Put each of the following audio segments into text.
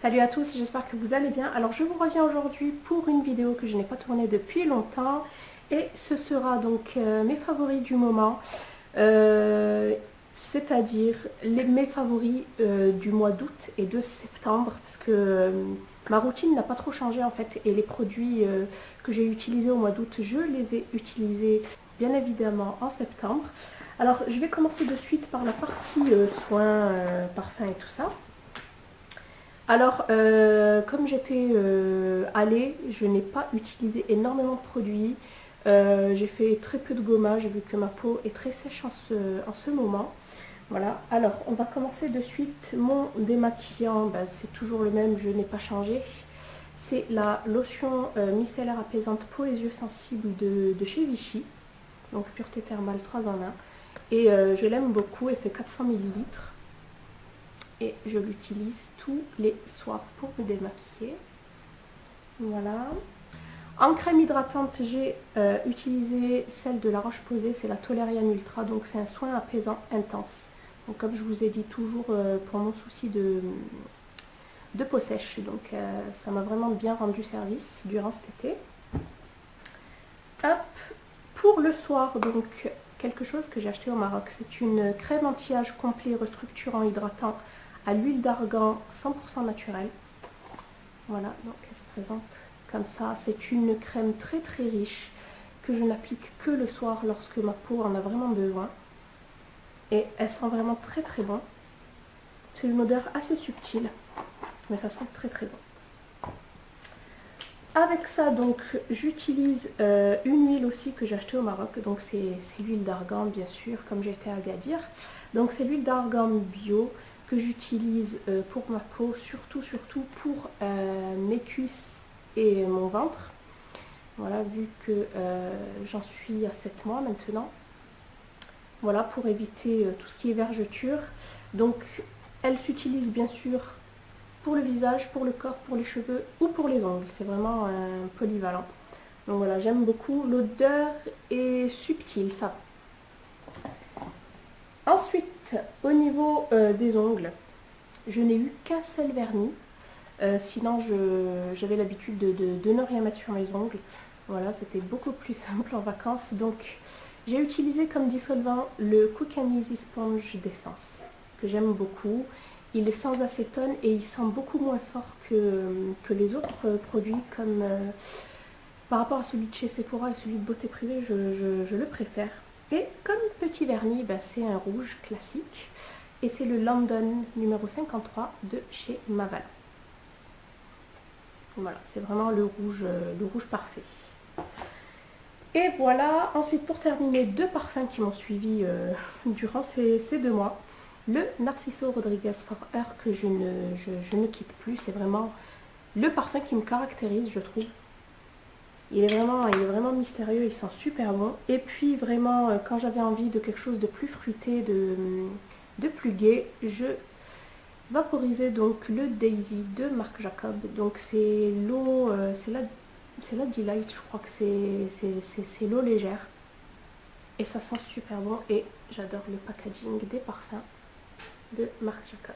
Salut à tous, j'espère que vous allez bien. Alors je vous reviens aujourd'hui pour une vidéo que je n'ai pas tournée depuis longtemps et ce sera donc mes favoris du moment, c'est-à-dire mes favoris du mois d'août et de septembre parce que ma routine n'a pas trop changé en fait et les produits que j'ai utilisés au mois d'août, je les ai utilisés bien évidemment en septembre. Alors je vais commencer de suite par la partie soins, parfums et tout ça. Alors, comme j'étais allée, je n'ai pas utilisé énormément de produits. J'ai fait très peu de gommage vu que ma peau est très sèche en ce moment. Voilà, alors on va commencer de suite. Mon démaquillant, ben, c'est toujours le même, je n'ai pas changé. C'est la lotion micellaire apaisante peau et yeux sensibles de chez Vichy. Donc pureté thermale 3 en 1. Et je l'aime beaucoup, elle fait 400 ml. Et je l'utilise tous les soirs pour me démaquiller. Voilà. En crème hydratante, j'ai utilisé celle de La Roche-Posay, c'est la Toleriane Ultra, donc c'est un soin apaisant intense. Donc comme je vous ai dit, toujours pour mon souci de peau sèche, donc ça m'a vraiment bien rendu service durant cet été. Hop, pour le soir, donc quelque chose que j'ai acheté au Maroc, c'est une crème anti-âge complet restructurant hydratant à l'huile d'argan 100% naturelle. Voilà, donc elle se présente comme ça. C'est une crème très très riche que je n'applique que le soir lorsque ma peau en a vraiment besoin. Et elle sent vraiment très très bon. C'est une odeur assez subtile, mais ça sent très très bon. Avec ça, donc, j'utilise une huile aussi que j'ai achetée au Maroc. Donc c'est l'huile d'argan, bien sûr, comme j'ai été à Agadir. Donc c'est l'huile d'argan bio que j'utilise pour ma peau, surtout pour mes cuisses et mon ventre. Voilà, vu que j'en suis à 7 mois maintenant. Voilà, pour éviter tout ce qui est vergeture. Donc, elle s'utilise bien sûr pour le visage, pour le corps, pour les cheveux ou pour les ongles. C'est vraiment polyvalent. Donc voilà, j'aime beaucoup. L'odeur est subtile, ça. Ensuite, au niveau des ongles, je n'ai eu qu'un seul vernis. Sinon, j'avais l'habitude de ne rien mettre sur mes ongles. Voilà, c'était beaucoup plus simple en vacances. Donc, j'ai utilisé comme dissolvant le Cook & Easy Sponge d'essence, que j'aime beaucoup. Il est sans acétone et il sent beaucoup moins fort que les autres produits, comme par rapport à celui de chez Sephora et celui de Beauté Privée, je le préfère. Et comme petit vernis, ben, c'est un rouge classique. Et c'est le London numéro 53 de chez Mavala. Voilà, c'est vraiment le rouge parfait. Et voilà, ensuite pour terminer, deux parfums qui m'ont suivi durant ces 2 mois. Le Narciso Rodriguez Forever que je ne quitte plus. C'est vraiment le parfum qui me caractérise, je trouve. Il est vraiment mystérieux, il sent super bon. Et puis vraiment, quand j'avais envie de quelque chose de plus fruité, de plus gai, je vaporisais donc le Daisy de Marc Jacob. Donc c'est l'eau, c'est la Delight, je crois que c'est l'eau légère. Et ça sent super bon et j'adore le packaging des parfums de Marc Jacobs.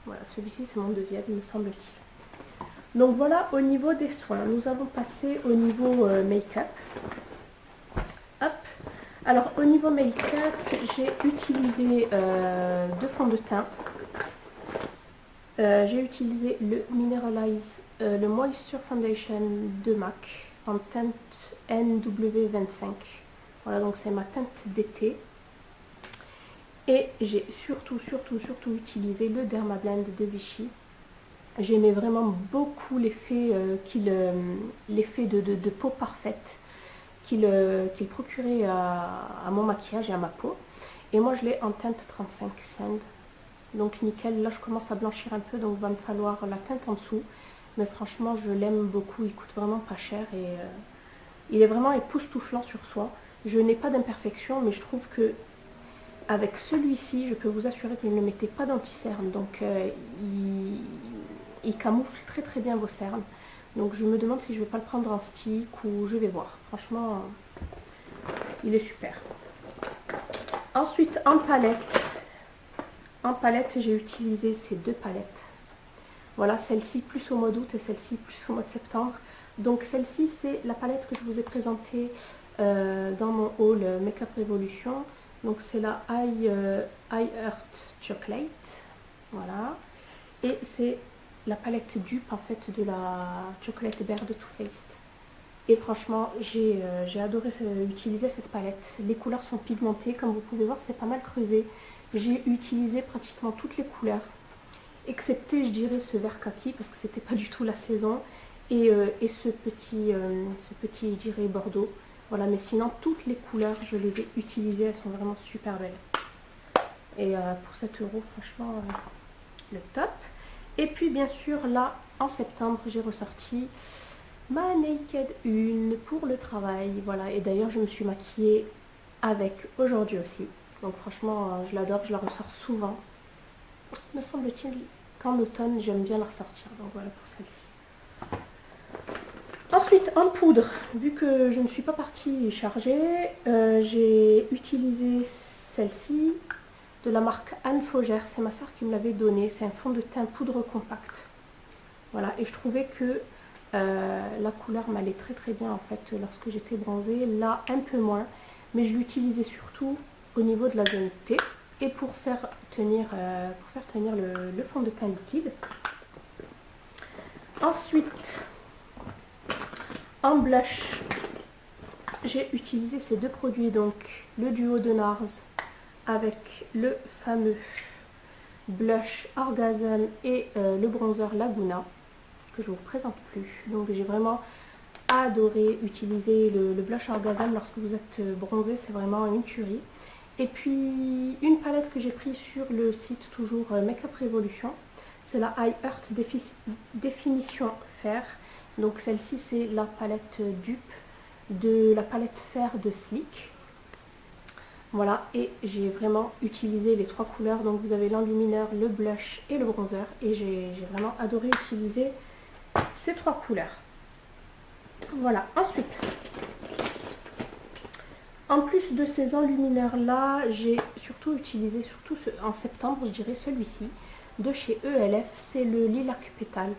Voilà, celui-ci c'est mon deuxième, me semble-t-il. Donc voilà, au niveau des soins, nous allons passer au niveau make-up. Hop. Alors au niveau make-up, j'ai utilisé 2 fonds de teint. J'ai utilisé le Mineralize, le Moisture Foundation de MAC en teinte NW25. Voilà, donc c'est ma teinte d'été. Et j'ai surtout utilisé le Dermablend de Vichy. J'aimais vraiment beaucoup l'effet de peau parfaite qu'il procurait à mon maquillage et à ma peau. Et moi je l'ai en teinte 35 Sand. Donc nickel, là je commence à blanchir un peu, donc il va me falloir la teinte en dessous. Mais franchement je l'aime beaucoup, il coûte vraiment pas cher et il est vraiment époustouflant sur soi. Je n'ai pas d'imperfection, mais je trouve que avec celui-ci, je peux vous assurer que je ne mettais pas d'anti-cerne. Donc il camoufle très très bien vos cernes. Donc je me demande si je ne vais pas le prendre en stick ou je vais voir. Franchement, il est super. Ensuite, en palette, j'ai utilisé ces 2 palettes. Voilà, celle-ci plus au mois d'août et celle-ci plus au mois de septembre. Donc celle-ci, c'est la palette que je vous ai présentée dans mon haul Makeup Revolution. Donc c'est la I Heart Chocolate. Voilà. Et c'est la palette dupe en fait de la Chocolate Bear de Too Faced. Et franchement, j'ai adoré utiliser cette palette. Les couleurs sont pigmentées, comme vous pouvez voir, c'est pas mal creusé. J'ai utilisé pratiquement toutes les couleurs, excepté, je dirais, ce vert kaki, parce que c'était pas du tout la saison. Et ce petit, je dirais, bordeaux. Voilà, mais sinon, toutes les couleurs, je les ai utilisées. Elles sont vraiment super belles. Et pour 7 euros, franchement, le top. Et puis, bien sûr, là, en septembre, j'ai ressorti ma Naked 1 pour le travail. Voilà, et d'ailleurs, je me suis maquillée avec aujourd'hui aussi. Donc, franchement, je l'adore, je la ressors souvent. Me semble-t-il qu'en automne, j'aime bien la ressortir. Donc, voilà pour celle-ci. Ensuite, en poudre, vu que je ne suis pas partie charger, j'ai utilisé celle-ci de la marque Anne Faugère. C'est ma soeur qui me l'avait donné. C'est un fond de teint poudre compact. Voilà, et je trouvais que la couleur m'allait très très bien en fait lorsque j'étais bronzée. Là, un peu moins, mais je l'utilisais surtout au niveau de la zone T et pour faire tenir le fond de teint liquide. Ensuite, en blush, j'ai utilisé ces deux produits, donc le duo de NARS avec le fameux blush Orgasm et le bronzer Laguna, que je ne vous présente plus. Donc j'ai vraiment adoré utiliser le blush Orgasm lorsque vous êtes bronzé, c'est vraiment une tuerie. Et puis une palette que j'ai prise sur le site toujours Makeup Revolution, c'est la I Heart Définition Fer. Donc celle-ci c'est la palette dupe de la palette fer de Sleek. Voilà, et j'ai vraiment utilisé les trois couleurs. Donc vous avez l'enlumineur, le blush et le bronzer. Et j'ai vraiment adoré utiliser ces trois couleurs. Voilà, ensuite, en plus de ces enlumineurs là, j'ai surtout utilisé, en septembre je dirais, celui-ci de chez ELF, c'est le Lilac Pétale.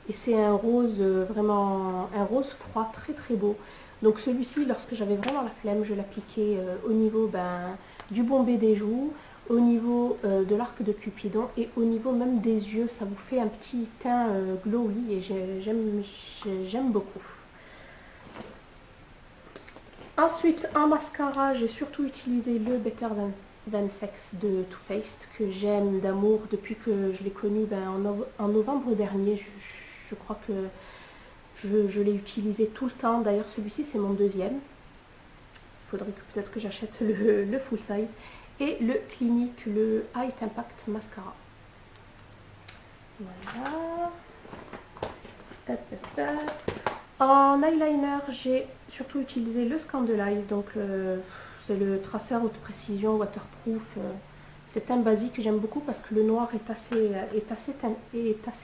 Et c'est un rose, vraiment un rose froid, très très beau. Donc celui-ci, lorsque j'avais vraiment la flemme, je l'appliquais au niveau du bombé des joues, au niveau de l'arc de Cupidon et au niveau même des yeux. Ça vous fait un petit teint glowy et j'aime beaucoup. Ensuite, en mascara, j'ai surtout utilisé le Better Than Sex de Too Faced, que j'aime d'amour depuis que je l'ai connu en novembre dernier. Je crois que je l'ai utilisé tout le temps. D'ailleurs, celui-ci, c'est mon deuxième. Il faudrait que peut-être que j'achète le full size. Et le Clinique, le High Impact Mascara. Voilà. En eyeliner, j'ai surtout utilisé le Scandalize. Donc, c'est le traceur haute précision, waterproof. C'est un basique que j'aime beaucoup parce que le noir est assez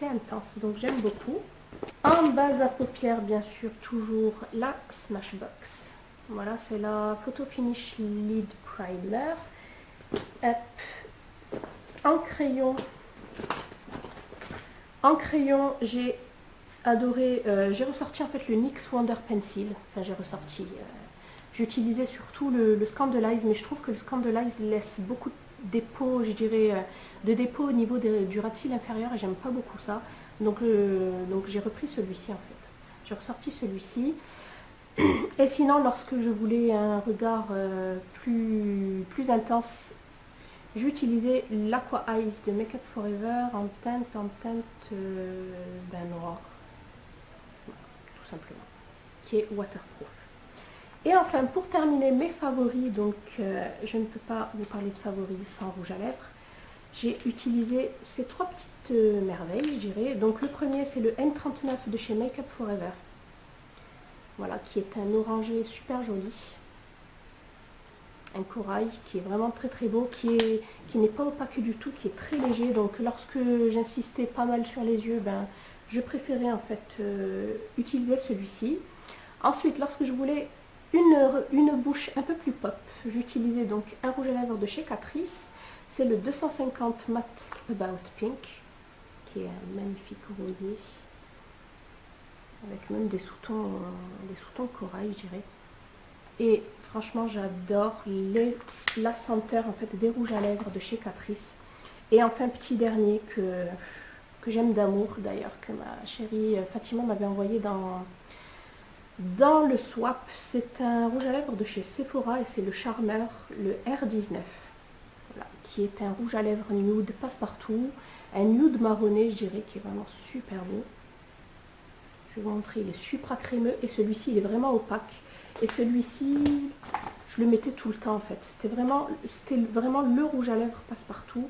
intense. Donc, j'aime beaucoup. En base à paupières, bien sûr, toujours la Smashbox. Voilà, c'est la Photo Finish Lid Primer. En crayon, j'ai adoré, j'ai ressorti en fait le NYX Wonder Pencil. Enfin, j'utilisais surtout le Scandalize, mais je trouve que le Scandalize laisse beaucoup de dépôts, je dirais, de dépôts au niveau du ras de cils inférieur et j'aime pas beaucoup ça. Donc j'ai repris celui-ci en fait. J'ai ressorti celui-ci. Et sinon, lorsque je voulais un regard plus intense, j'utilisais l'Aqua Eyes de Make Up Forever en teinte noir. Tout simplement. Qui est waterproof. Et enfin, pour terminer mes favoris, donc je ne peux pas vous parler de favoris sans rouge à lèvres. J'ai utilisé ces trois petites merveilles, je dirais. Donc le premier, c'est le M39 de chez Make Up Forever. Voilà, qui est un orangé super joli. Un corail qui est vraiment très très beau, qui n'est pas opaque du tout, qui est très léger. Donc lorsque j'insistais pas mal sur les yeux, je préférais en fait utiliser celui-ci. Ensuite, lorsque je voulais une bouche un peu plus pop, j'utilisais donc un rouge à lèvres de chez Catrice. C'est le 250 Matte About Pink, qui qui est un magnifique rosé. Avec même des sous-tons corail, je dirais. Et franchement, j'adore la senteur en fait des rouges à lèvres de chez Catrice. Et enfin, petit dernier que j'aime d'amour d'ailleurs, que ma chérie Fatima m'avait envoyé dans le swap. C'est un rouge à lèvres de chez Sephora et c'est le Charmeur, le R19. Voilà, qui est un rouge à lèvres nude passe-partout. Un nude marronné, je dirais, qui est vraiment super beau. Je vais vous montrer, il est super crémeux et celui-ci il est vraiment opaque. Et celui-ci, je le mettais tout le temps en fait. C'était vraiment le rouge à lèvres passe-partout.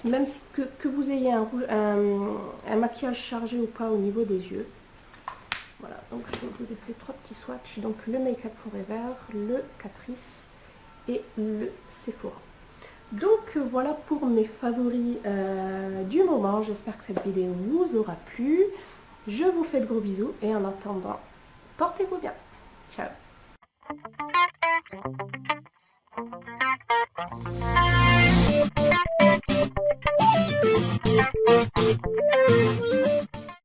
Même si, que vous ayez un maquillage chargé ou pas au niveau des yeux. Voilà, donc je vous ai fait 3 petits swatchs. Donc le Make Up Forever, le Catrice et le Sephora. Donc voilà pour mes favoris du moment. J'espère que cette vidéo vous aura plu. Je vous fais de gros bisous et en attendant, portez-vous bien. Ciao.